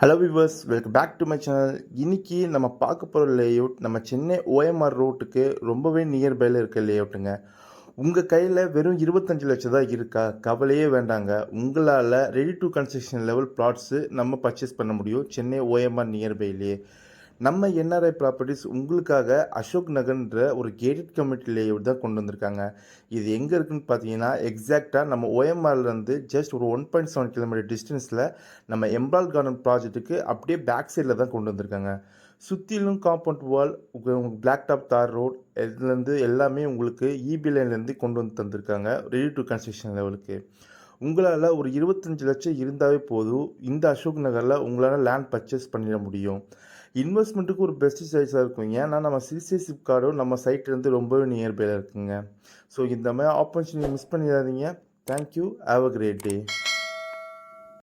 Hello viewers, welcome back to my channel. இன்னைக்கு நம்ம பார்க்க போகிற லேஅவுட் நம்ம சென்னை ஓஎம்ஆர் ரோட்டுக்கு ரொம்பவே நியர்பையில் இருக்க லேஅவுட்டுங்க. உங்கள் கையில் வெறும் 25 லட்சம் தான் இருக்கா? கவலையே வேண்டாங்க. உங்களால் ready to construction level plots நம்ம பர்ச்சேஸ் பண்ண முடியும் சென்னை ஓஎம்ஆர் நியர்பைலேயே. நம்ம என்ஆர்ஐ ப்ராப்பர்ட்டிஸ் உங்களுக்காக அசோக் நகர்ன்ற ஒரு கேட்டட் கம்யூனிட்டி லேஅவுட் தான் கொண்டு வந்திருக்காங்க. இது எங்கே இருக்குன்னு பார்த்தீங்கன்னா, எக்ஸாக்டாக நம்ம ஓஎம்ஆர்லேருந்து ஜஸ்ட் ஒரு 1.7 கிலோமீட்டர் டிஸ்டன்ஸில் நம்ம எம்பால் கார்டன் ப்ராஜெக்ட்டுக்கு அப்படியே பேக் சைடில் தான் கொண்டு வந்திருக்காங்க. சுற்றிலும் காம்பவுண்ட் வால், பிளாக் டாப் தார் ரோட், இதுலேருந்து எல்லாமே உங்களுக்கு இபி லைன்லேருந்து கொண்டு வந்து தந்திருக்காங்க ரெடி டு கன்ஸ்ட்ரக்ஷன் லெவலுக்கு. உங்களால் ஒரு 25 லட்சம் இருந்தாவே போதும், இந்த அசோக் நகரில் உங்களால் லேண்ட் பர்ச்சேஸ் பண்ணிட முடியும். இன்வெஸ்ட்மெண்ட்டுக்கு ஒரு பெஸ்ட் சாய்ஸாக இருக்கும். ஏன்னா நம்ம சிசிஎஸ்சிப் கார்டும் நம்ம சைட்லேருந்து ரொம்பவே நியர்பையில் இருக்குங்க. ஸோ இந்த மாதிரி ஆப்பர்ச்சுனிட்டி மிஸ் பண்ணிடாதீங்க. Thank you. Have a great day.